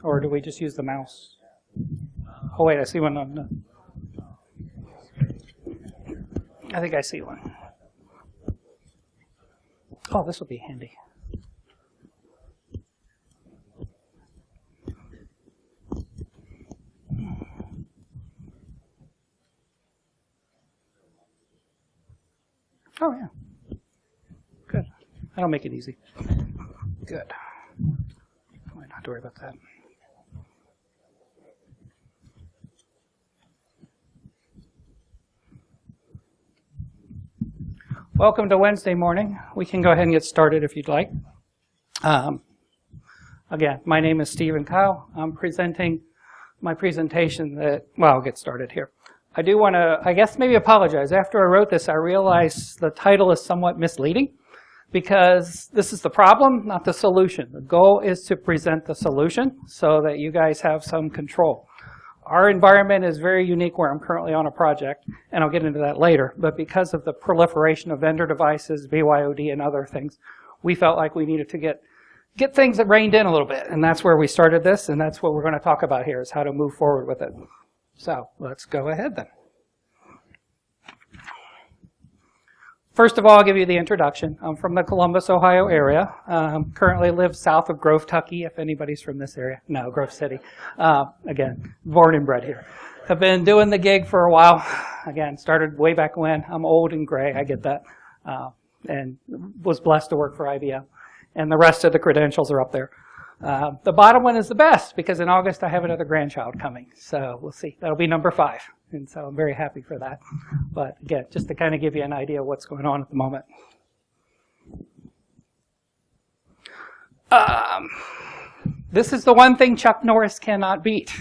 Or do we just use the mouse? Oh, wait, I see one on the... I think I see one. Oh, this will be handy. Oh, yeah. Good. That'll make it easy. Good. I might not have to worry about that. Welcome to Wednesday morning. We can go ahead and get started if you'd like. Again, my name is Stephen Kyle. I'm presenting my presentation that, well, I'll get started here. I do want to, I guess, maybe apologize. After I wrote this, I realized the title is somewhat misleading because this is the problem, not the solution. The goal is to present the solution so that you guys have some control. Our environment is very unique where I'm currently on a project, and I'll get into that later, but because of the proliferation of vendor devices, BYOD, and other things, we felt like we needed to get things that reined in a little bit, and that's where we started this, and that's what we're going to talk about here, is how to move forward with it. So let's go ahead then. First of all, I'll give you the introduction. I'm from the Columbus, Ohio area. Currently live south of Grove, Tucky, if anybody's from this area. No, Grove City. Again, born and bred here. Have been doing the gig for a while. Again, started way back when. I'm old and gray, I get that. And was blessed to work for IBM. And the rest of the credentials are up there. The bottom one is the best, because in August I have another grandchild coming. So we'll see. That'll be number 5. And so I'm very happy for that. But again, just to kind of give you an idea of what's going on at the moment. This is the one thing Chuck Norris cannot beat.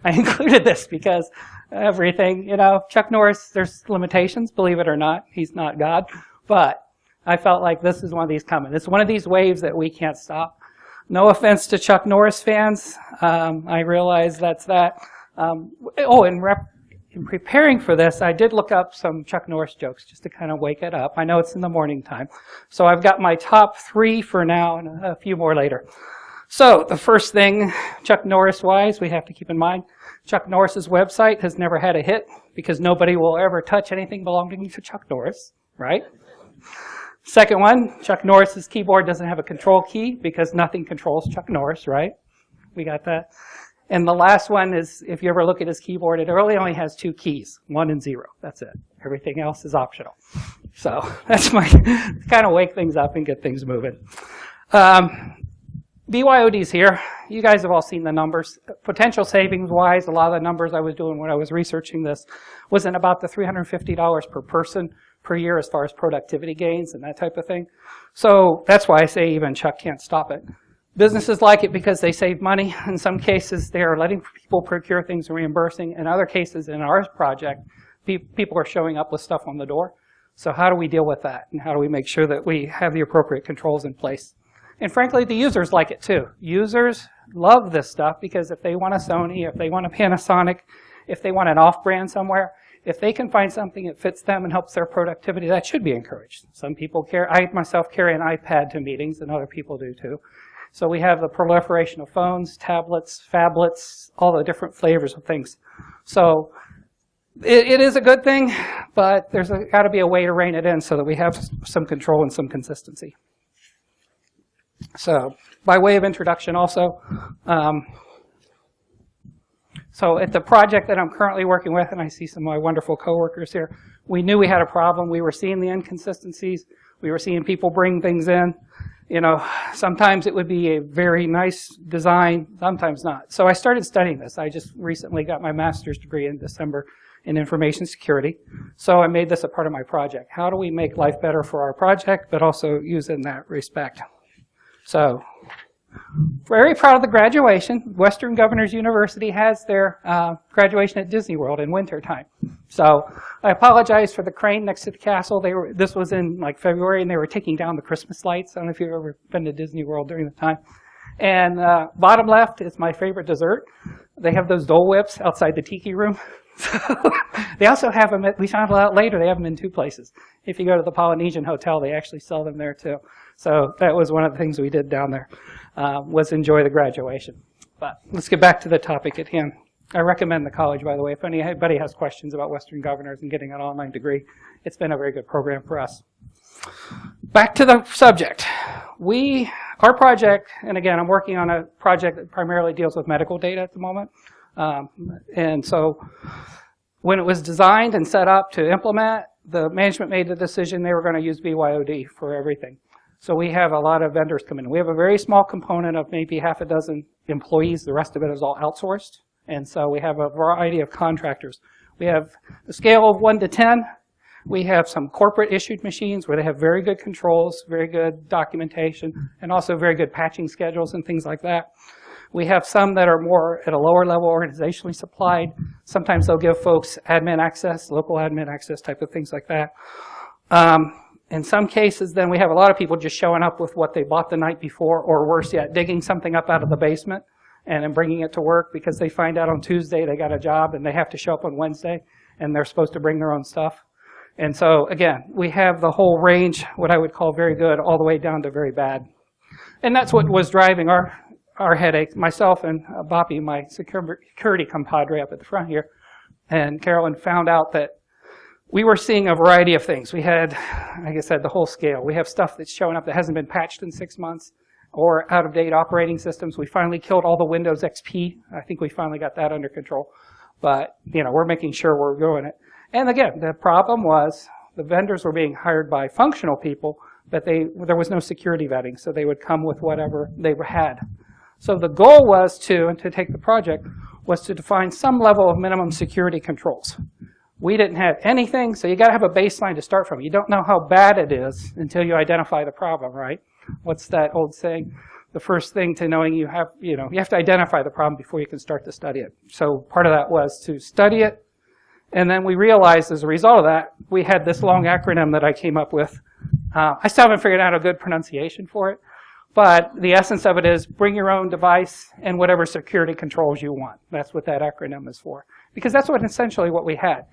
I included this because everything, Chuck Norris, there's limitations, believe it or not. He's not God. But I felt like this is one of these coming. It's one of these waves that we can't stop. No offense to Chuck Norris fans. I realize that's that. In preparing for this, I did look up some Chuck Norris jokes just to kind of wake it up. I know it's in the morning time. So I've got my top 3 for now and a few more later. So the first thing, Chuck Norris-wise, we have to keep in mind, Chuck Norris's website has never had a hit because nobody will ever touch anything belonging to Chuck Norris, right? Second one, Chuck Norris's keyboard doesn't have a control key because nothing controls Chuck Norris, right? We got that. And the last one is, if you ever look at his keyboard, it really only has 2 keys, 1 and 0. That's it. Everything else is optional. So that's my kind of wake things up and get things moving. BYOD's here. You guys have all seen the numbers. Potential savings-wise, a lot of the numbers I was doing when I was researching this was in about the $350 per person per year as far as productivity gains and that type of thing. So that's why I say even Chuck can't stop it. Businesses like it because they save money. In some cases, they are letting people procure things and reimbursing. In other cases, in our project, people are showing up with stuff on the door. So how do we deal with that? And how do we make sure that we have the appropriate controls in place? And frankly, the users like it too. Users love this stuff because if they want a Sony, if they want a Panasonic, if they want an off-brand somewhere, if they can find something that fits them and helps their productivity, that should be encouraged. Some people I myself carry an iPad to meetings, and other people do too. So we have the proliferation of phones, tablets, phablets, all the different flavors of things. So it is a good thing, but there's got to be a way to rein it in so that we have some control and some consistency. So by way of introduction also, so at the project that I'm currently working with, and I see some of my wonderful coworkers here, we knew we had a problem. We were seeing the inconsistencies. We were seeing people bring things in. Sometimes it would be a very nice design, sometimes not. So I started studying this. I just recently got my master's degree in December in information security. So I made this a part of my project. How do we make life better for our project, but also use it in that respect? So very proud of the graduation. Western Governors University has their graduation at Disney World in winter time. So I apologize for the crane next to the castle. This was in like February, and they were taking down the Christmas lights. I don't know if you've ever been to Disney World during the time. And bottom left is my favorite dessert. They have those Dole Whips outside the tiki room. They also have them, we found out later, they have them in 2 places. If you go to the Polynesian Hotel, they actually sell them there too. So that was one of the things we did down there, was enjoy the graduation. But let's get back to the topic at hand. I recommend the college, by the way. If anybody has questions about Western Governors and getting an online degree, it's been a very good program for us. Back to the subject. Our project, and again, I'm working on a project that primarily deals with medical data at the moment. And so when it was designed and set up to implement, the management made the decision they were going to use BYOD for everything. So we have a lot of vendors come in. We have a very small component of maybe half a dozen employees. The rest of it is all outsourced. And so we have a variety of contractors. We have a scale of 1 to 10. We have some corporate issued machines where they have very good controls, very good documentation, and also very good patching schedules and things like that. We have some that are more at a lower level organizationally supplied. Sometimes they'll give folks admin access, local admin access type of things like that. In some cases, then we have a lot of people just showing up with what they bought the night before, or worse yet, digging something up out of the basement and then bringing it to work because they find out on Tuesday they got a job and they have to show up on Wednesday and they're supposed to bring their own stuff. And so, again, we have the whole range, what I would call very good, all the way down to very bad. And that's what was driving our headache. Myself and Boppy, my security compadre up at the front here, and Carolyn found out that we were seeing a variety of things. We had, like I said, the whole scale. We have stuff that's showing up that hasn't been patched in 6 months or out-of-date operating systems. We finally killed all the Windows XP. I think we finally got that under control. But, we're making sure we're doing it. And again, the problem was the vendors were being hired by functional people, but there was no security vetting, so they would come with whatever they had. So the goal was to take the project, was to define some level of minimum security controls. We didn't have anything, so you got to have a baseline to start from. You don't know how bad it is until you identify the problem, right? What's that old saying? The first thing to knowing you have to identify the problem before you can start to study it. So part of that was to study it, and then we realized as a result of that, we had this long acronym that I came up with. I still haven't figured out a good pronunciation for it, but the essence of it is bring your own device and whatever security controls you want. That's what that acronym is for. Because that's essentially what we had.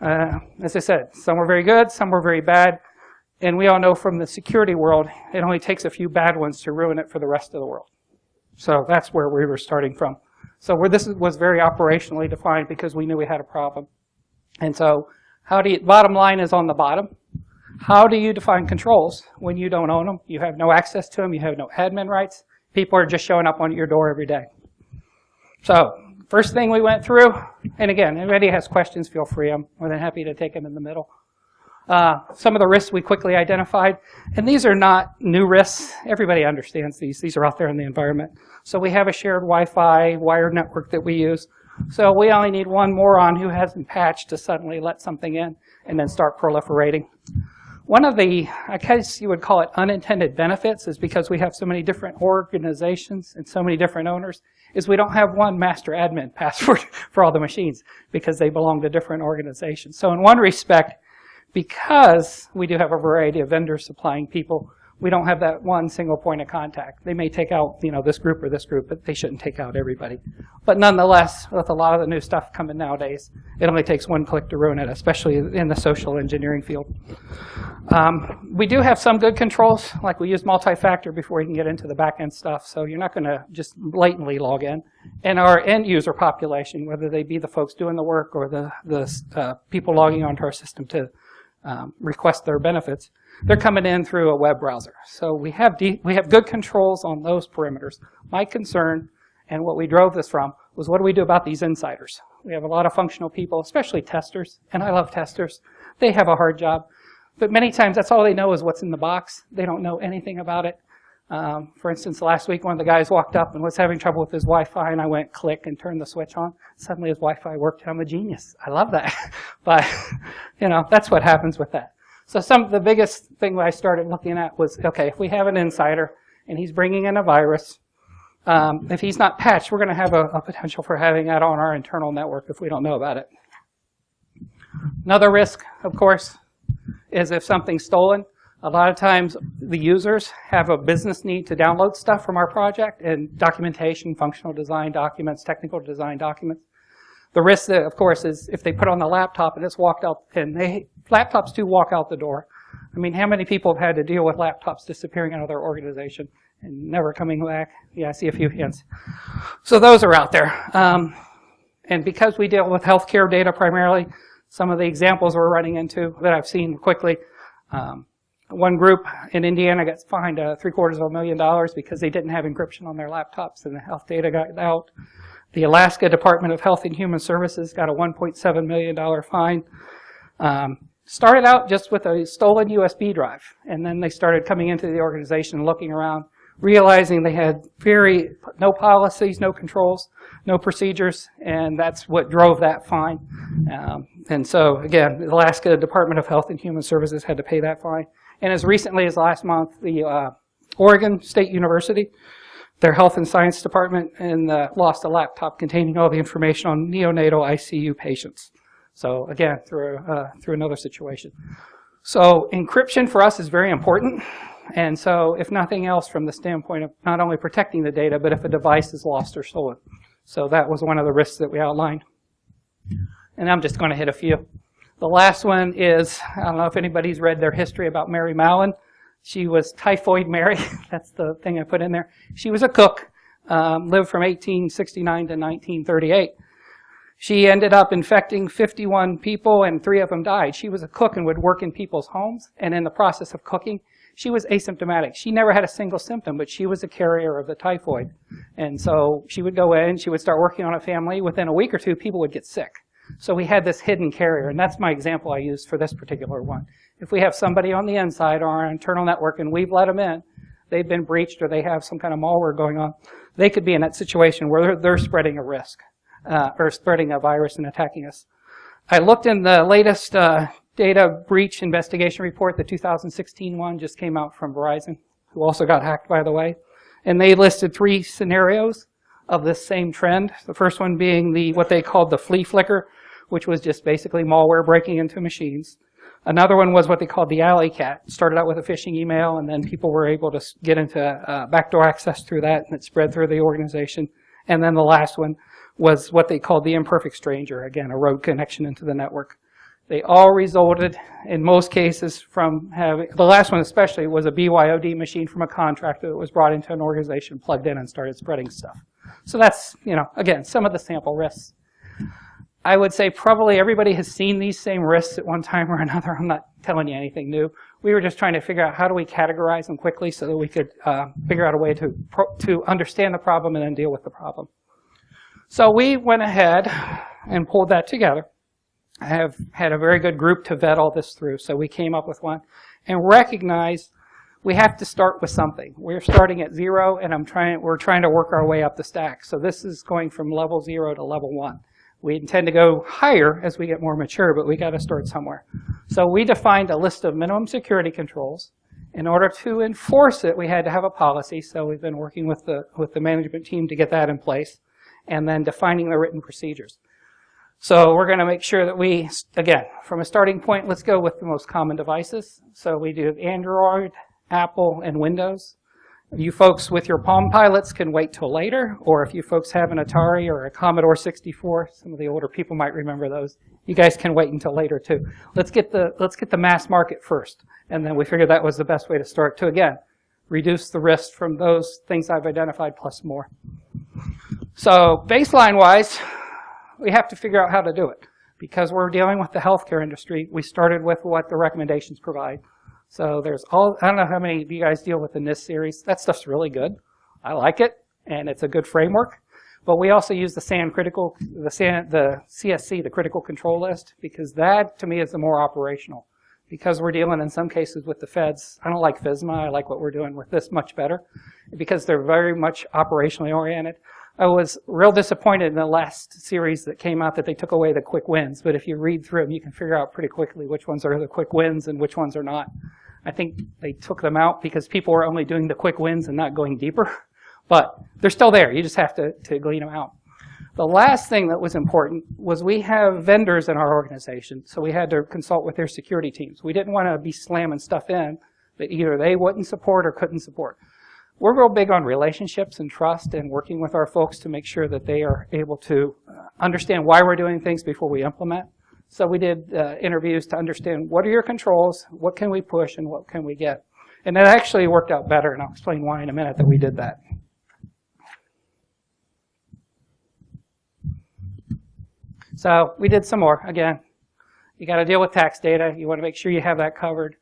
As I said, some were very good, some were very bad, and we all know from the security world, it only takes a few bad ones to ruin it for the rest of the world. So that's where we were starting from. So this was very operationally defined because we knew we had a problem. And so bottom line is on the bottom. How do you define controls when you don't own them? You have no access to them. You have no admin rights. People are just showing up on your door every day. So first thing we went through, and again, if anybody has questions, feel free. I'm more than happy to take them in the middle. Some of the risks we quickly identified, and these are not new risks. Everybody understands these. These are out there in the environment. So we have a shared Wi-Fi wired network that we use. So we only need one moron who hasn't patched to suddenly let something in and then start proliferating. One of the, I guess you would call it unintended benefits, is because we have so many different organizations and so many different owners, is we don't have one master admin password for all the machines because they belong to different organizations. So in one respect, because we do have a variety of vendors supplying people, we don't have that one single point of contact. They may take out, this group or this group, but they shouldn't take out everybody. But nonetheless, with a lot of the new stuff coming nowadays, it only takes one click to ruin it, especially in the social engineering field. We do have some good controls, like we use multi-factor before you can get into the back-end stuff, so you're not going to just blatantly log in. And our end-user population, whether they be the folks doing the work or the people logging onto our system to request their benefits, they're coming in through a web browser. So we have good controls on those perimeters. My concern, and what we drove this from, was what do we do about these insiders? We have a lot of functional people, especially testers, and I love testers. They have a hard job. But many times that's all they know is what's in the box. They don't know anything about it. For instance, last week one of the guys walked up and was having trouble with his Wi-Fi, and I went click and turned the switch on. Suddenly his Wi-Fi worked, and I'm a genius. I love that. But, that's what happens with that. So the biggest thing I started looking at was, okay, if we have an insider and he's bringing in a virus, if he's not patched, we're going to have a potential for having that on our internal network if we don't know about it. Another risk, of course, is if something's stolen. A lot of times the users have a business need to download stuff from our project, and documentation, functional design documents, technical design documents. The risk, of course, is if they put on the laptop and it's walked out, and laptops do walk out the door. I mean, how many people have had to deal with laptops disappearing out of their organization? and never coming back. Yeah, I see a few hands. So those are out there. And because we deal with healthcare data primarily, some of the examples we're running into that I've seen quickly, one group in Indiana got fined $750,000 because they didn't have encryption on their laptops and the health data got out. The Alaska Department of Health and Human Services got a $1.7 million fine. Started out just with a stolen USB drive, and then they started coming into the organization, looking around, realizing they had no policies, no controls, no procedures, and that's what drove that fine. And so, again, the Alaska Department of Health and Human Services had to pay that fine. And as recently as last month, the Oregon State University, their health and science department, lost a laptop containing all the information on neonatal ICU patients. So again, through another situation. So encryption for us is very important. And so if nothing else, from the standpoint of not only protecting the data, but if a device is lost or stolen. So that was one of the risks that we outlined. And I'm just going to hit a few. The last one is, I don't know if anybody's read their history about Mary Mallon. She was Typhoid Mary. That's the thing I put in there. She was a cook, lived from 1869 to 1938. She ended up infecting 51 people, and 3 of them died. She was a cook and would work in people's homes, and in the process of cooking, she was asymptomatic. She never had a single symptom, but she was a carrier of the typhoid. And so she would go in, she would start working on a family. Within a week or two, people would get sick. So we had this hidden carrier, and that's my example I used for this particular one. If we have somebody on the inside or our internal network and we've let them in, they've been breached or they have some kind of malware going on, they could be in that situation where they're spreading a risk or spreading a virus and attacking us. I looked in the latest data breach investigation report. The 2016 one just came out from Verizon, who also got hacked, by the way. And they listed 3 scenarios of this same trend. The first one being what they called the flea flicker, which was just basically malware breaking into machines. Another one was what they called the alley cat. It started out with a phishing email, and then people were able to get into backdoor access through that, and it spread through the organization. And then the last one was what they called the imperfect stranger, again, a rogue connection into the network. They all resulted, in most cases, from having, the last one especially was a BYOD machine from a contractor that was brought into an organization, plugged in, and started spreading stuff. So that's, again, some of the sample risks. I would say probably everybody has seen these same risks at one time or another. I'm not telling you anything new. We were just trying to figure out how do we categorize them quickly so that we could figure out a way to understand the problem and then deal with the problem. So we went ahead and pulled that together. I have had a very good group to vet all this through. So we came up with one and recognized we have to start with something. We're starting at 0, and we're trying to work our way up the stack. So this is going from level 0 to level 1. We intend to go higher as we get more mature, but we got to start somewhere. So we defined a list of minimum security controls. In order to enforce it, we had to have a policy. So we've been working with the management team to get that in place, and then defining the written procedures. So we're going to make sure that we, again, from a starting point, let's go with the most common devices. So we do Android, Apple, and Windows. You folks with your Palm Pilots can wait till later, or if you folks have an Atari or a Commodore 64, some of the older people might remember those, you guys can wait until later too. Let's get the mass market first, and then we figured that was the best way to start to, again, reduce the risk from those things I've identified plus more. So baseline-wise, we have to figure out how to do it. Because we're dealing with the healthcare industry, we started with what the recommendations provide. So there's I don't know how many of you guys deal with the NIST series. That stuff's really good. I like it, and it's a good framework. But we also use the CSC, the critical control list, because that, to me, is the more operational. Because we're dealing in some cases with the feds. I don't like FSMA. I like what we're doing with this much better, because they're very much operationally oriented. I was real disappointed in the last series that came out that they took away the quick wins. But if you read through them, you can figure out pretty quickly which ones are the quick wins and which ones are not. I think they took them out because people were only doing the quick wins and not going deeper. But they're still there. You just have to glean them out. The last thing that was important was we have vendors in our organization, so we had to consult with their security teams. We didn't want to be slamming stuff in that either they wouldn't support or couldn't support. We're real big on relationships and trust and working with our folks to make sure that they are able to understand why we're doing things before we implement. So we did interviews to understand what are your controls, what can we push, and what can we get. And it actually worked out better, and I'll explain why in a minute that we did that. So we did some more. Again, you got to deal with tax data. You want to make sure you have that covered.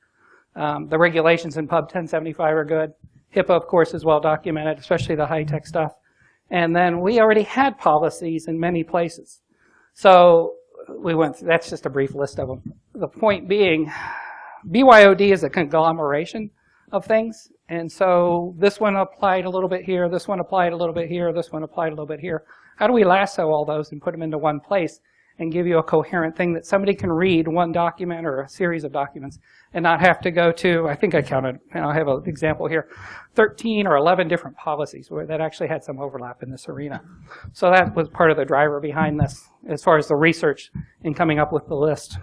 The regulations in Pub 1075 are good. HIPAA, of course, is well documented, especially the high-tech stuff. And then we already had policies in many places. So we went through, that's just a brief list of them. The point being, BYOD is a conglomeration of things. And so this one applied a little bit here, this one applied a little bit here, this one applied a little bit here. How do we lasso all those and put them into one place and give you a coherent thing that somebody can read, one document or a series of documents, and not have to go to, I think I counted, and I have an example here, 13 or 11 different policies where that actually had some overlap in this arena. So that was part of the driver behind this as far as the research in coming up with the list.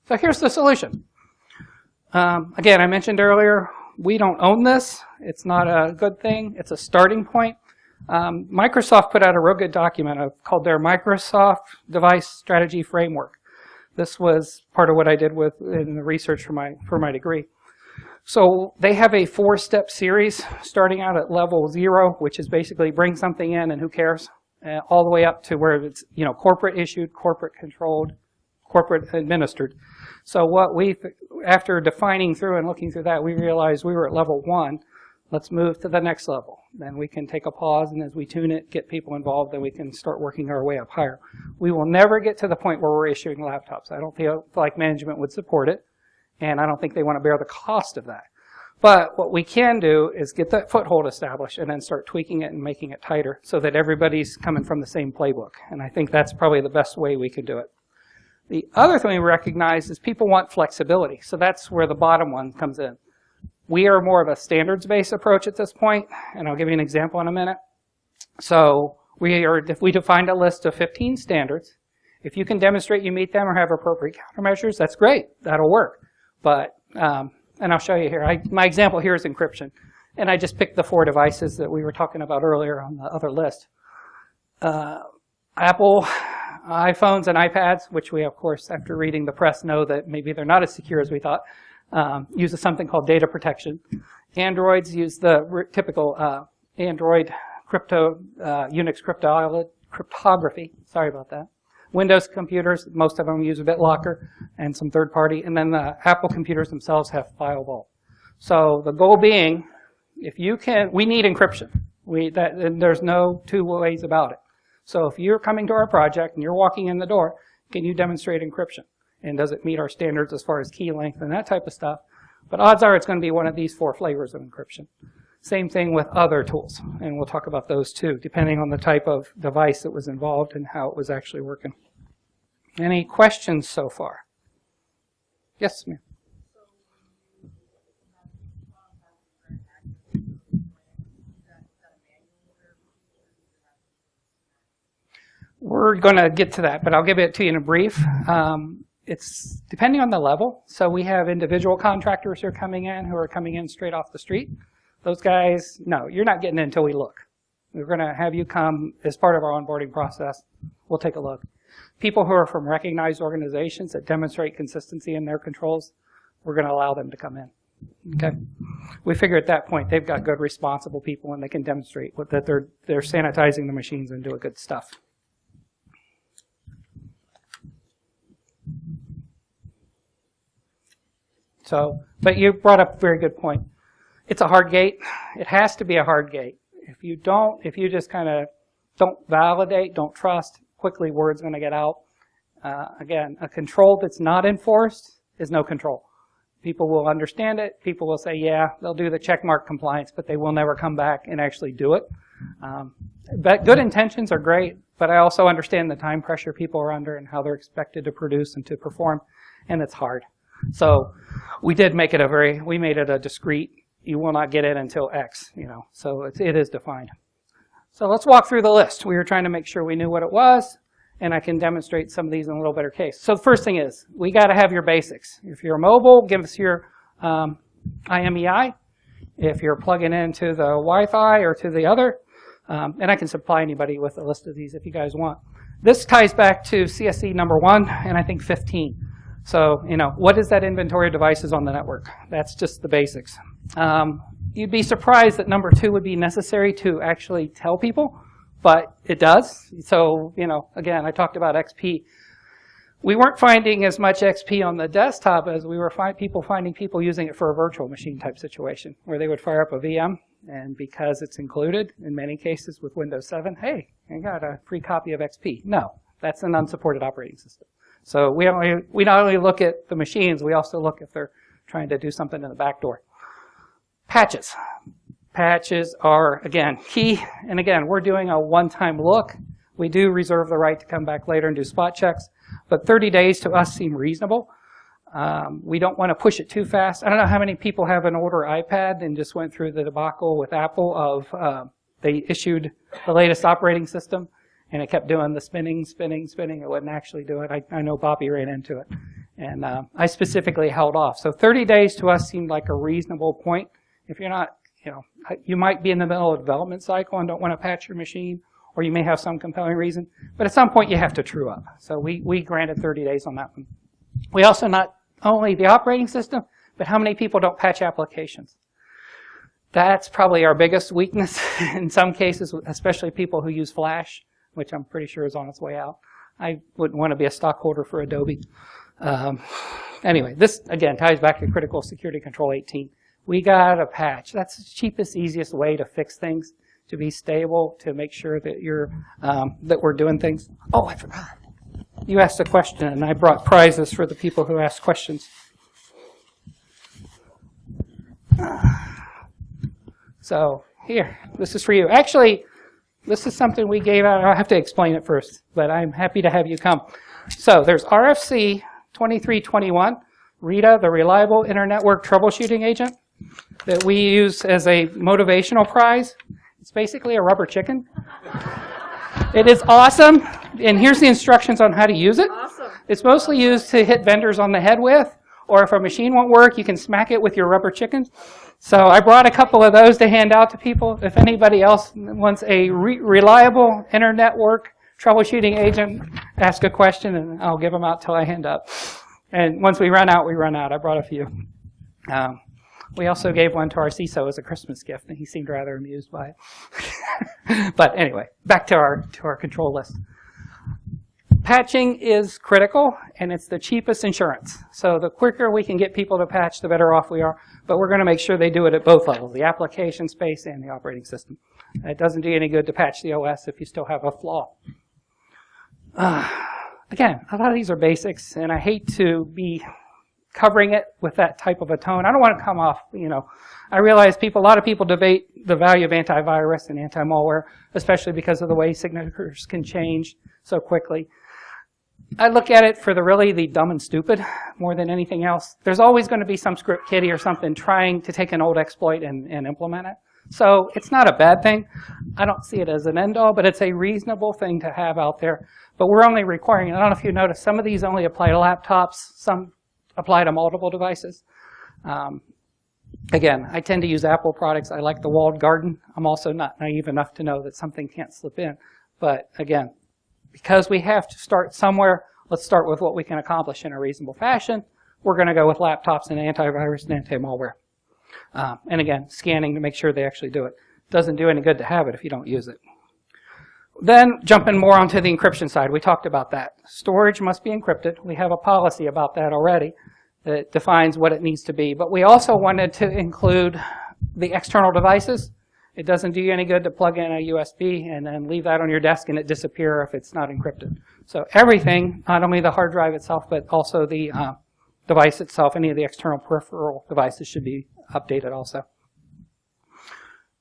So here's the solution. Again, I mentioned earlier, we don't own this. It's not a good thing. It's a starting point. Microsoft put out a real good document called their Microsoft Device Strategy Framework. This was part of what I did in the research for my degree. So they have a 4-step series starting out at level 0, which is basically bring something in and who cares, all the way up to where it's corporate issued, corporate controlled, corporate administered. So after defining through and looking through that, we realized we were at level 1. Let's move to the next level. Then we can take a pause, and as we tune it, get people involved, then we can start working our way up higher. We will never get to the point where we're issuing laptops. I don't feel like management would support it, and I don't think they want to bear the cost of that. But what we can do is get that foothold established and then start tweaking it and making it tighter so that everybody's coming from the same playbook. And I think that's probably the best way we can do it. The other thing we recognize is people want flexibility. So that's where the bottom one comes in. We are more of a standards-based approach at this point, and I'll give you an example in a minute. So if we defined a list of 15 standards, if you can demonstrate you meet them or have appropriate countermeasures, that's great. That'll work. But, and I'll show you here. My example here is encryption. And I just picked the 4 devices that we were talking about earlier on the other list. Apple, iPhones, and iPads, which we, of course, after reading the press, know that maybe they're not as secure as we thought. Uses something called data protection. Androids use the typical Android Unix cryptography. Sorry about that. Windows computers, most of them use a BitLocker and some third party. And then the Apple computers themselves have file vault. So the goal being, we need encryption. And there's no two ways about it. So if you're coming to our project and you're walking in the door, can you demonstrate encryption? And does it meet our standards as far as key length and that type of stuff? But odds are it's going to be one of these 4 flavors of encryption. Same thing with other tools, and we'll talk about those too, depending on the type of device that was involved and how it was actually working. Any questions so far? Yes, ma'am. We're going to get to that, but I'll give it to you in a brief. It's depending on the level. So we have individual contractors who are coming in straight off the street. Those guys, no, you're not getting in until we look. We're going to have you come as part of our onboarding process. We'll take a look. People who are from recognized organizations that demonstrate consistency in their controls, we're going to allow them to come in. Okay? We figure at that point they've got good, responsible people and they can demonstrate that they're sanitizing the machines and doing good stuff. So, but you brought up a very good point. It's a hard gate. It has to be a hard gate. If you just kind of don't validate, don't trust, quickly word's going to get out. Again, a control that's not enforced is no control. People will understand it. People will say, yeah, they'll do the checkmark compliance, but they will never come back and actually do it. But good intentions are great, but I also understand the time pressure people are under and how they're expected to produce and to perform, and it's hard. So we did make it we made it a discrete, you will not get it until X, so it is defined. So let's walk through the list. We were trying to make sure we knew what it was, and I can demonstrate some of these in a little better case. So the first thing is, we got to have your basics. If you're mobile, give us your IMEI. If you're plugging into the Wi-Fi or to the other, and I can supply anybody with a list of these if you guys want. This ties back to CSE number 1 and I think 15. So, what is that inventory of devices on the network? That's just the basics. You'd be surprised that number 2 would be necessary to actually tell people, but it does. So, again, I talked about XP. We weren't finding as much XP on the desktop as we were finding people using it for a virtual machine type situation, where they would fire up a VM, and because it's included, in many cases with Windows 7, hey, I got a free copy of XP. No, that's an unsupported operating system. So we not only look at the machines, we also look if they're trying to do something in the back door. Patches. Patches are, again, key. And again, we're doing a one-time look. We do reserve the right to come back later and do spot checks. But 30 days to us seem reasonable. We don't want to push it too fast. I don't know how many people have an older iPad and just went through the debacle with Apple of they issued the latest operating system, and it kept doing the spinning. It wouldn't actually do it. I know Bobby ran into it. And I specifically held off. So 30 days to us seemed like a reasonable point. If you're not, you might be in the middle of a development cycle and don't want to patch your machine, or you may have some compelling reason. But at some point, you have to true up. So we granted 30 days on that one. We also not only the operating system, but how many people don't patch applications. That's probably our biggest weakness in some cases, especially people who use Flash, which I'm pretty sure is on its way out. I wouldn't want to be a stockholder for Adobe. Anyway, this, again, ties back to Critical Security Control 18. We got a patch. That's the cheapest, easiest way to fix things, to be stable, to make sure that that we're doing things. Oh, I forgot. You asked a question, and I brought prizes for the people who asked questions. So here, this is for you. Actually, this is something we gave out. I'll have to explain it first, but I'm happy to have you come. So there's RFC 2321, RITA, the Reliable Internetwork Troubleshooting Agent, that we use as a motivational prize. It's basically a rubber chicken. It is awesome, and here's the instructions on how to use it. Awesome. It's mostly used to hit vendors on the head with, or if a machine won't work, you can smack it with your rubber chicken. So I brought a couple of those to hand out to people. If anybody else wants a reliable internetwork troubleshooting agent, ask a question, and I'll give them out till I hand up. And once we run out, we run out. I brought a few. We also gave one to our CISO as a Christmas gift, and he seemed rather amused by it. But anyway, back to our control list. Patching is critical, and it's the cheapest insurance. So the quicker we can get people to patch, the better off we are. But we're going to make sure they do it at both levels, the application space and the operating system. It doesn't do you any good to patch the OS if you still have a flaw. Again, a lot of these are basics, and I hate to be covering it with that type of a tone. I don't want to come off, I realize a lot of people debate the value of antivirus and anti-malware, especially because of the way signatures can change so quickly. I look at it for the dumb and stupid more than anything else. There's always going to be some script kiddie or something trying to take an old exploit and implement it. So it's not a bad thing. I don't see it as an end-all, but it's a reasonable thing to have out there. But we're only requiring, I don't know if you noticed, some of these only apply to laptops, some apply to multiple devices. Again, I tend to use Apple products. I like the walled garden. I'm also not naive enough to know that something can't slip in. But again, because we have to start somewhere, let's start with what we can accomplish in a reasonable fashion. We're going to go with laptops and antivirus and anti-malware. And again, scanning to make sure they actually do it. Doesn't do any good to have it if you don't use it. Then jumping more onto the encryption side, we talked about that. Storage must be encrypted. We have a policy about that already that defines what it needs to be. But we also wanted to include the external devices. It doesn't do you any good to plug in a USB and then leave that on your desk and it disappear if it's not encrypted. So everything, not only the hard drive itself, but also the device itself, any of the external peripheral devices should be updated also.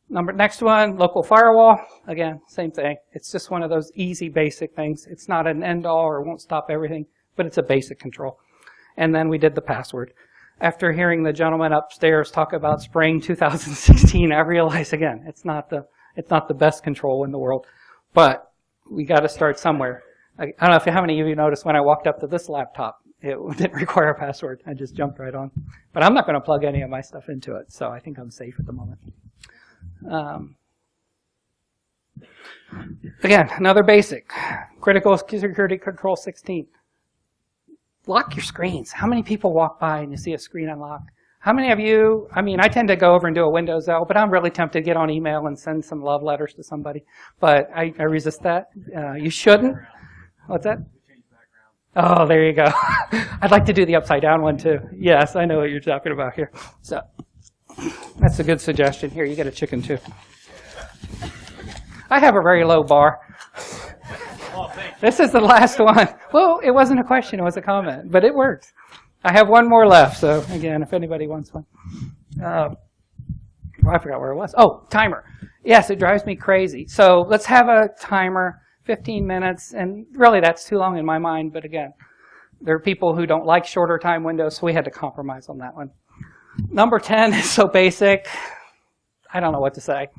Next one, local firewall. Again, same thing. It's just one of those easy, basic things. It's not an end-all or won't stop everything, but it's a basic control. And then we did the password. After hearing the gentleman upstairs talk about spring 2016, I realized again, it's not the best control in the world, but we got to start somewhere. I don't know how many of you noticed when I walked up to this laptop, it didn't require a password. I just jumped right on. But I'm not going to plug any of my stuff into it, so I think I'm safe at the moment. Again, another basic, Critical Security Control 16. lock your screens. How many people walk by and you see a screen unlocked? How many of you, I mean, I tend to go over and do a Windows L, but I'm really tempted to get on email and send some love letters to somebody. But I resist that. You shouldn't. What's that? Oh, there you go. I'd like to do the upside down one too. Yes, I know what you're talking about here. So that's a good suggestion. Here, you get a chicken too. I have a very low bar. This is the last one. Well, it wasn't a question, it was a comment, but it works. I have one more left, so again, if anybody wants one. I forgot where it was. Oh, timer. Yes, it drives me crazy. So let's have a timer, 15 minutes, and really that's too long in my mind, but again, there are people who don't like shorter time windows, so we had to compromise on that one. Number 10 is so basic, I don't know what to say.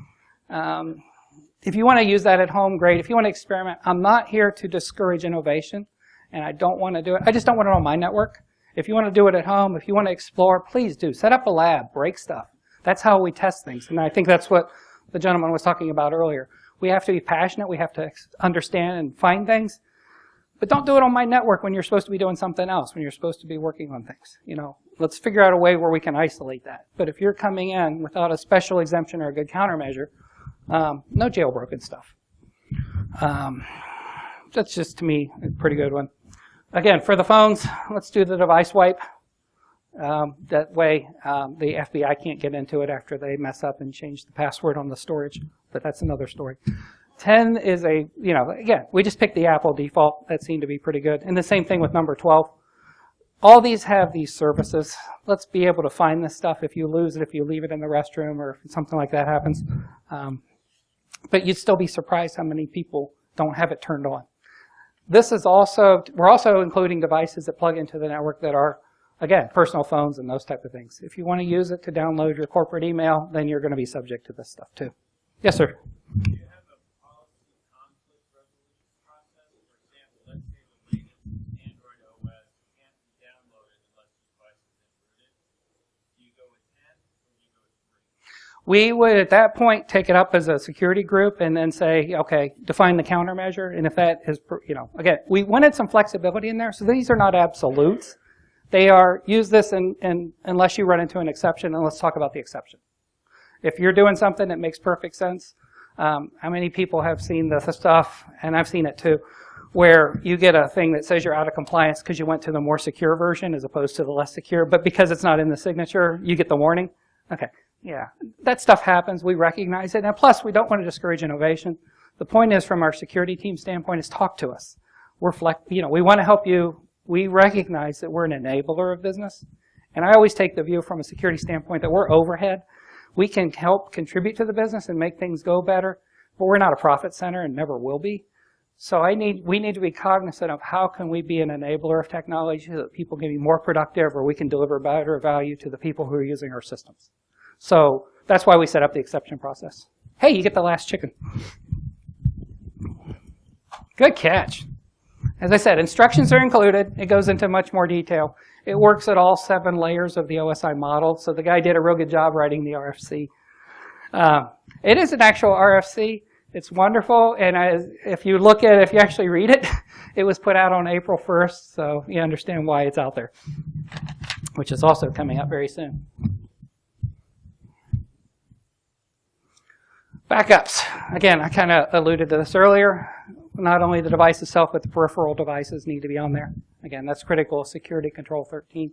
If you want to use that at home, great. If you want to experiment, I'm not here to discourage innovation, and I don't want to do it. I just don't want it on my network. If you want to do it at home, if you want to explore, please do. Set up a lab, break stuff. That's how we test things. And I think that's what the gentleman was talking about earlier. We have to be passionate. We have to understand and find things. But don't do it on my network when you're supposed to be doing something else, when you're supposed to be working on things. You know, let's figure out a way where we can isolate that. But if you're coming in without a special exemption or a good countermeasure, no jailbroken stuff. That's just, to me, a pretty good one. Again, for the phones, let's do the device wipe. That way, the FBI can't get into it after they mess up and change the password on the storage, but that's another story. 10 is a, you know, again, we just picked the Apple default. That seemed to be pretty good. And the same thing with number 12. All these have these services. Let's be able to find this stuff if you lose it, if you leave it in the restroom, or if something like that happens. But you'd still be surprised how many people don't have it turned on. This is also, we're also including devices that plug into the network that are, again, personal phones and those type of things. If you want to use it to download your corporate email, then you're going to be subject to this stuff too. Yes, sir? Do you have a policy conflict resolution process? For example, let's say the latest Android OS can't be downloaded unless the device is inverted. Do you go with 10 or do you go with 3? We would, at that point, take it up as a security group and then say, okay, define the countermeasure. And if that is, you know, again, we wanted some flexibility in there. So these are not absolutes. They are, use this unless you run into an exception, and let's talk about the exception. If you're doing something that makes perfect sense, how many people have seen the stuff, and I've seen it too, where you get a thing that says you're out of compliance because you went to the more secure version as opposed to the less secure, but because it's not in the signature, you get the warning? Okay. Yeah, that stuff happens. We recognize it. And plus, we don't want to discourage innovation. The point is, from our security team standpoint, is talk to us. We're we want to help you. We recognize that we're an enabler of business. And I always take the view from a security standpoint that we're overhead. We can help contribute to the business and make things go better, but we're not a profit center and never will be. So we need to be cognizant of how can we be an enabler of technology so that people can be more productive, or we can deliver better value to the people who are using our systems. So that's why we set up the exception process. Hey, you get the last chicken. Good catch. As I said, instructions are included. It goes into much more detail. It works at all 7 layers of the OSI model, so the guy did a real good job writing the RFC. It is an actual RFC. It's wonderful, and if you look at it, if you actually read it, it was put out on April 1st, so you understand why it's out there, which is also coming up very soon. Backups. Again, I kind of alluded to this earlier. Not only the device itself, but the peripheral devices need to be on there. Again, that's critical. Security Control 13.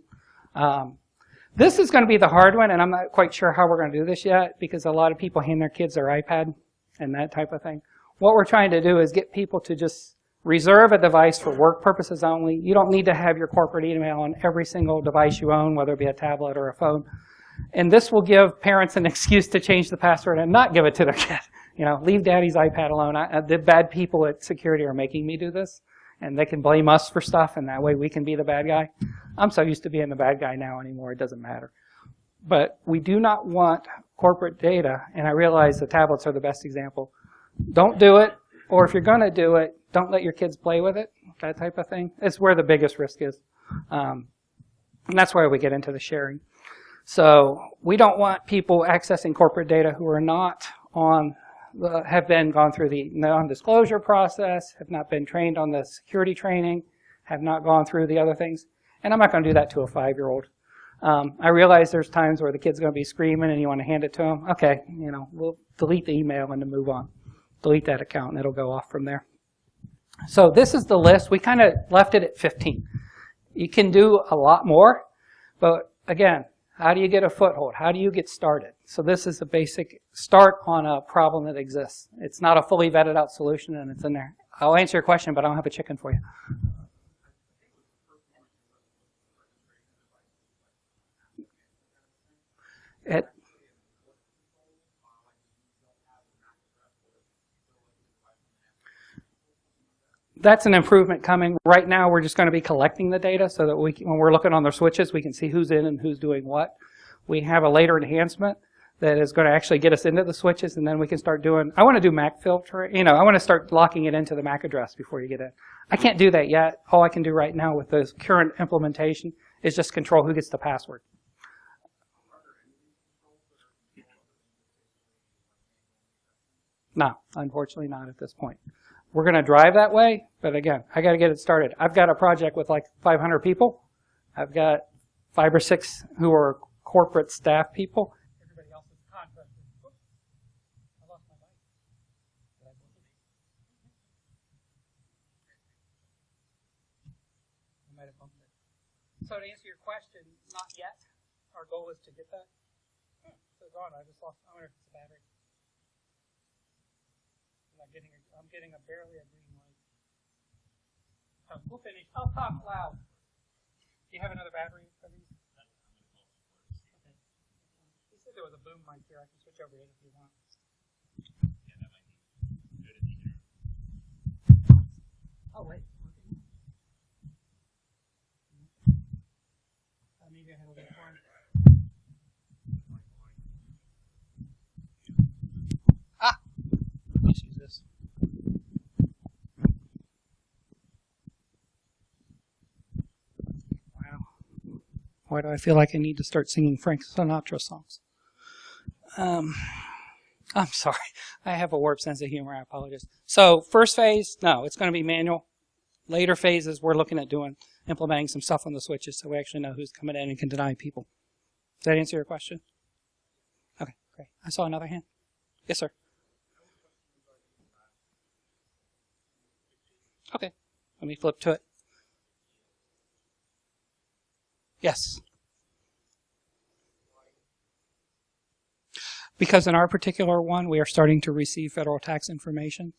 This is going to be the hard one, and I'm not quite sure how we're going to do this yet, because a lot of people hand their kids their iPad and that type of thing. What we're trying to do is get people to just reserve a device for work purposes only. You don't need to have your corporate email on every single device you own, whether it be a tablet or a phone. And this will give parents an excuse to change the password and not give it to their kid. You know, leave daddy's iPad alone. The bad people at security are making me do this, and they can blame us for stuff, and that way we can be the bad guy. I'm so used to being the bad guy now anymore, it doesn't matter. But we do not want corporate data, and I realize the tablets are the best example. Don't do it, or if you're going to do it, don't let your kids play with it, that type of thing. It's where the biggest risk is. And that's why we get into the sharing. So we don't want people accessing corporate data who are not on, have been gone through the non-disclosure process, have not been trained on the security training, have not gone through the other things. And I'm not going to do that to a 5-year-old. I realize there's times where the kid's going to be screaming and you want to hand it to him. Okay, we'll delete the email and then move on. Delete that account and it'll go off from there. So this is the list. We kind of left it at 15. You can do a lot more, but again, how do you get a foothold? How do you get started? So this is a basic start on a problem that exists. It's not a fully vetted out solution and it's in there. I'll answer your question, but I don't have a chicken for you. That's an improvement coming. Right now, we're just going to be collecting the data so that when we're looking on their switches, we can see who's in and who's doing what. We have a later enhancement that is going to actually get us into the switches, and then we can start doing, I want to do MAC filter. I want to start locking it into the MAC address before you get in. I can't do that yet. All I can do right now with the current implementation is just control who gets the password. No, unfortunately not at this point. We're going to drive that way, but again, I got to get it started. I've got a project with like 500 people. I've got 5 or 6 who are corporate staff people. Everybody else is contractors. Oops. I lost my mic. I might have bumped it. So to answer your question, not yet. Our goal is to get that. So it's on. I just lost. I wonder if it's a battery. I'm getting a barely a green light. We'll finish. I'll talk loud. Do you have another battery for these? Okay. He said there was a boom mic here. I can switch over it if you want. Yeah, that might be good in here. Oh, wait. Maybe I had a little more. Let's use this. Wow. Why do I feel like I need to start singing Frank Sinatra songs? I'm sorry. I have a warped sense of humor. I apologize. So first phase, no, it's going to be manual. Later phases, we're looking at implementing some stuff on the switches so we actually know who's coming in and can deny people. Does that answer your question? Okay, great. I saw another hand. Yes, sir. Okay, let me flip to it. Yes. Because in our particular one, we are starting to receive federal tax information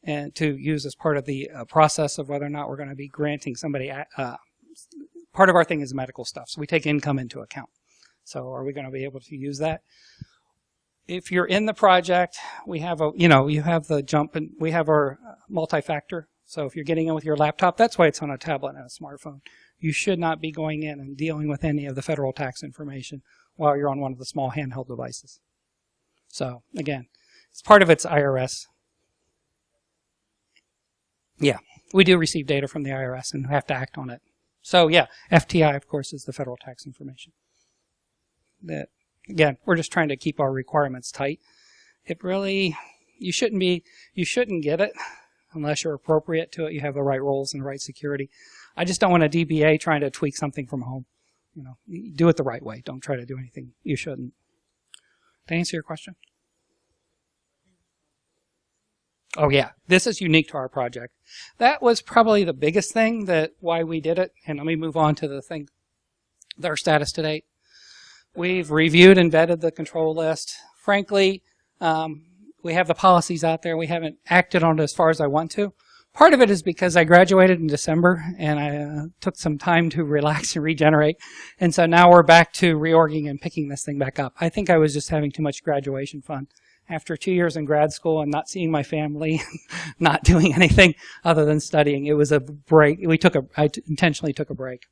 and to use as part of the process of whether or not we're going to be granting somebody, part of our thing is medical stuff, so we take income into account. So are we going to be able to use that? If you're in the project, we have you have the jump, and we have our multi-factor. So if you're getting in with your laptop, that's why it's on a tablet and a smartphone. You should not be going in and dealing with any of the federal tax information while you're on one of the small handheld devices. So again, it's part of its IRS. Yeah, we do receive data from the IRS and have to act on it. So yeah, FTI, of course, is the federal tax information. That, again, we're just trying to keep our requirements tight. It really, you shouldn't get it unless you're appropriate to it. You have the right roles and the right security. I just don't want a DBA trying to tweak something from home. Do it the right way. Don't try to do anything you shouldn't. To answer your question? Oh yeah, this is unique to our project. That was probably the biggest thing why we did it. And let me move on to the thing, our status to date. We've reviewed and vetted the control list. Frankly, we have the policies out there. We haven't acted on it as far as I want to. Part of it is because I graduated in December and I took some time to relax and regenerate. And so now we're back to reorging and picking this thing back up. I think I was just having too much graduation fun. After 2 years in grad school and not seeing my family, not doing anything other than studying, it was a break. I intentionally took a break.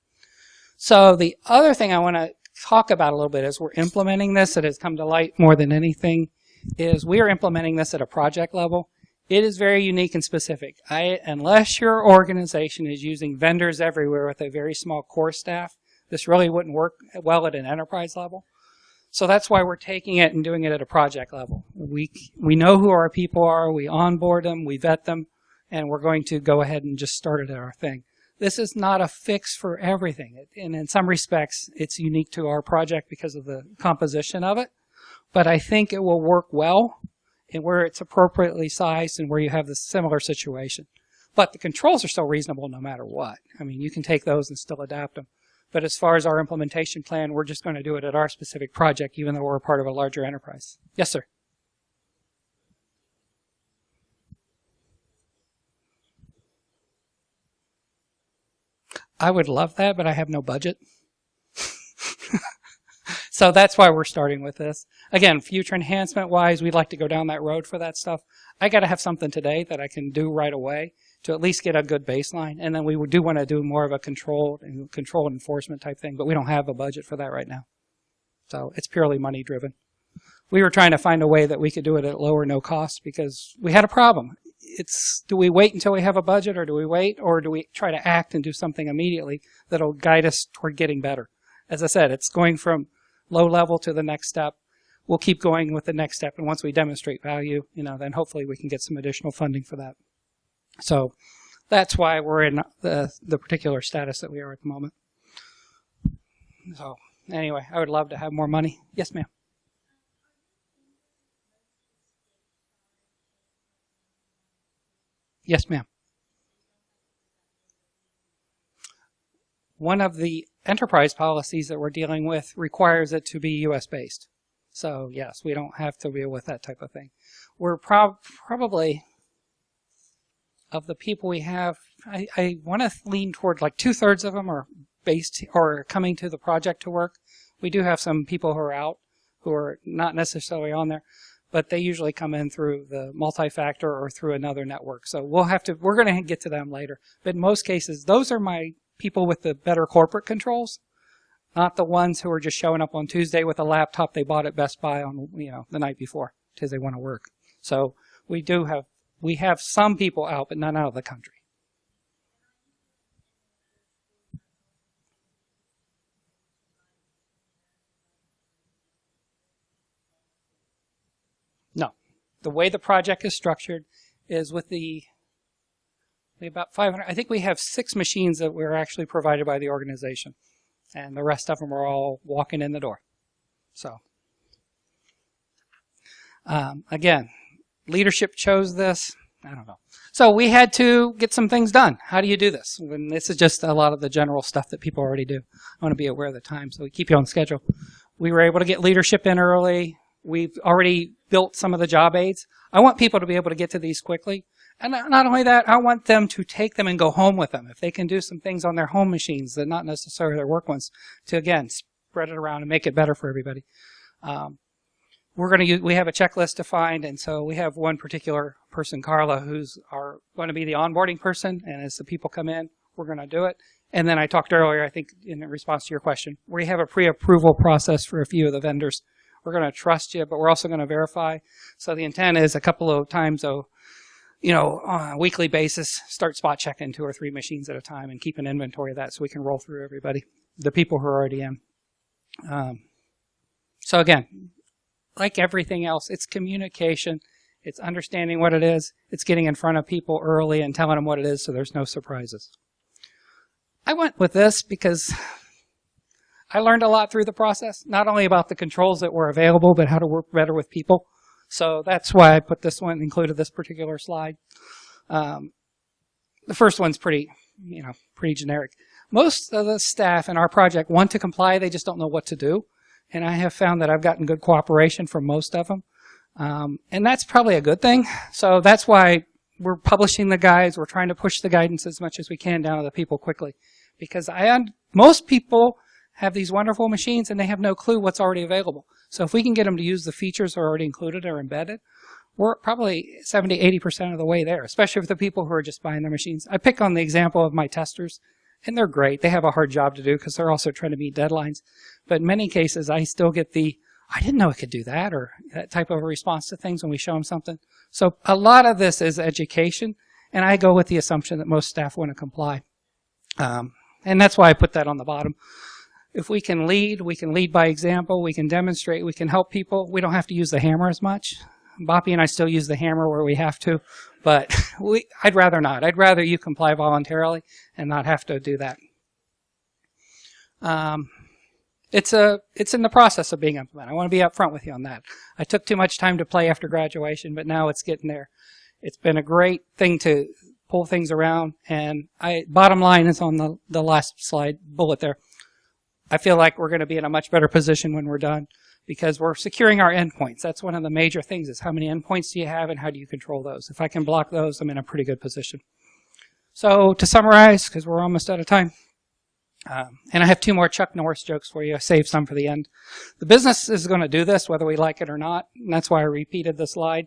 So the other thing I want to talk about a little bit as we're implementing this, that has come to light more than anything, is we are implementing this at a project level. It is very unique and specific. Unless your organization is using vendors everywhere with a very small core staff, this really wouldn't work well at an enterprise level. So that's why we're taking it and doing it at a project level. We know who our people are, we onboard them, we vet them, and we're going to go ahead and just start it at our thing. This is not a fix for everything. And in some respects, it's unique to our project because of the composition of it. But I think it will work well and where it's appropriately sized and where you have this similar situation. But the controls are still reasonable no matter what. I mean, you can take those and still adapt them. But as far as our implementation plan, we're just going to do it at our specific project, even though we're a part of a larger enterprise. Yes, sir. I would love that, but I have no budget. So that's why we're starting with this. Again, future enhancement wise, we'd like to go down that road for that stuff. I got to have something today that I can do right away to at least get a good baseline. And then we do want to do more of a controlled enforcement type thing, but we don't have a budget for that right now. So it's purely money driven. We were trying to find a way that we could do it at low or no cost because we had a problem. Do we wait until we have a budget, or do we wait, or do we try to act and do something immediately that'll guide us toward getting better? As I said, it's going from low level to the next step. We'll keep going with the next step, and once we demonstrate value, then hopefully we can get some additional funding for that. So that's why we're in the particular status that we are at the moment. So anyway, I would love to have more money. Yes, ma'am. Yes, ma'am. One of the enterprise policies that we're dealing with requires it to be U.S. based. So yes, we don't have to deal with that type of thing. We're probably, of the people we have, I want to lean toward like 2/3 of them are based or coming to the project to work. We do have some people who are out who are not necessarily on there, but they usually come in through the multi-factor or through another network. So we're going to get to them later. But in most cases, those are my people with the better corporate controls, not the ones who are just showing up on Tuesday with a laptop they bought at Best Buy on the night before because they want to work. So we have some people out, but none out of the country. No. The way the project is structured is with about 500, I think we have 6 machines that were actually provided by the organization. And the rest of them are all walking in the door. So, again, leadership chose this. I don't know. So we had to get some things done. How do you do this? And this is just a lot of the general stuff that people already do. I want to be aware of the time, so we keep you on schedule. We were able to get leadership in early. We've already built some of the job aids. I want people to be able to get to these quickly. And not only that, I want them to take them and go home with them. If they can do some things on their home machines that not necessarily their work ones, to again spread it around and make it better for everybody. We have a checklist defined, and so we have one particular person, Carla, who's going to be the onboarding person. And as the people come in, we're going to do it. And then I talked earlier, I think in response to your question, we have a pre-approval process for a few of the vendors. We're going to trust you, but we're also going to verify. So the intent is a couple of times, on a weekly basis, start spot checking 2 or 3 machines at a time and keep an inventory of that so we can roll through everybody, the people who are already in. So again, like everything else, it's communication. It's understanding what it is. It's getting in front of people early and telling them what it is so there's no surprises. I went with this because I learned a lot through the process, not only about the controls that were available, but how to work better with people. So that's why I put this one, included this particular slide. The first one's pretty generic. Most of the staff in our project want to comply, they just don't know what to do. And I have found that I've gotten good cooperation from most of them. And that's probably a good thing. So that's why we're publishing the guides. We're trying to push the guidance as much as we can down to the people quickly. Because most people have these wonderful machines and they have no clue what's already available. So if we can get them to use the features that are already included or embedded, we're probably 70, 80% of the way there, especially for the people who are just buying their machines. I pick on the example of my testers, and they're great. They have a hard job to do because they're also trying to meet deadlines. But in many cases, I still get I didn't know it could do that, or that type of a response to things when we show them something. So a lot of this is education, and I go with the assumption that most staff want to comply. And that's why I put that on the bottom. If we can lead by example, we can demonstrate, we can help people. We don't have to use the hammer as much. Boppy and I still use the hammer where we have to, but I'd rather not. I'd rather you comply voluntarily and not have to do that. It's in the process of being implemented. I want to be upfront with you on that. I took too much time to play after graduation, but now it's getting there. It's been a great thing to pull things around, and bottom line is on the last slide bullet there. I feel like we're going to be in a much better position when we're done because we're securing our endpoints. That's one of the major things is how many endpoints do you have and how do you control those. If I can block those, I'm in a pretty good position. So to summarize, because we're almost out of time, and I have 2 more Chuck Norris jokes for you. I saved some for the end. The business is going to do this whether we like it or not, and that's why I repeated the slide.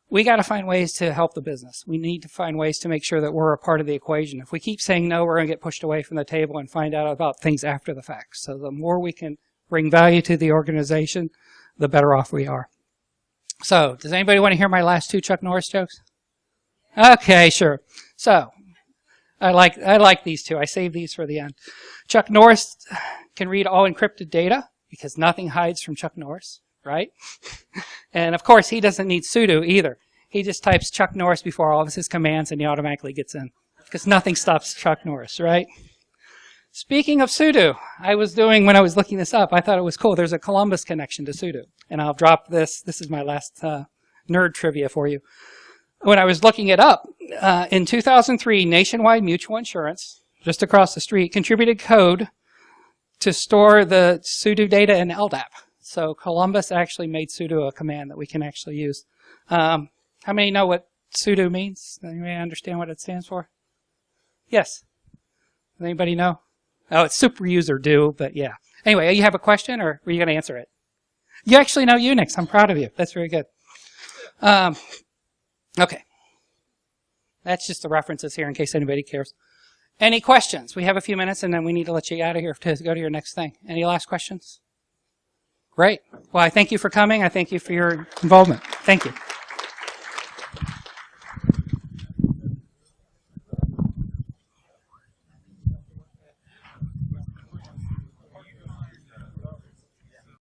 We got to find ways to help the business. We need to find ways to make sure that we're a part of the equation. If we keep saying no, we're going to get pushed away from the table and find out about things after the fact. So the more we can bring value to the organization, the better off we are. So does anybody want to hear my last 2 Chuck Norris jokes? Okay, sure. So I like these 2. I saved these for the end. Chuck Norris can read all encrypted data because nothing hides from Chuck Norris, right? And of course, he doesn't need sudo either. He just types Chuck Norris before all of his commands and he automatically gets in because nothing stops Chuck Norris, right? Speaking of sudo, when I was looking this up, I thought it was cool. There's a Columbus connection to sudo. And I'll drop this. This is my last nerd trivia for you. When I was looking it up, in 2003, Nationwide Mutual Insurance, just across the street, contributed code to store the sudo data in LDAP. So Columbus actually made sudo a command that we can actually use. How many know what sudo means? Anybody understand what it stands for? Yes. Does anybody know? Oh, it's super user do, but yeah. Anyway, you have a question, or were you going to answer it? You actually know Unix. I'm proud of you. That's very good. Okay. That's just the references here in case anybody cares. Any questions? We have a few minutes, and then we need to let you out of here to go to your next thing. Any last questions? Great. Well, I thank you for coming. I thank you for your involvement. Thank you.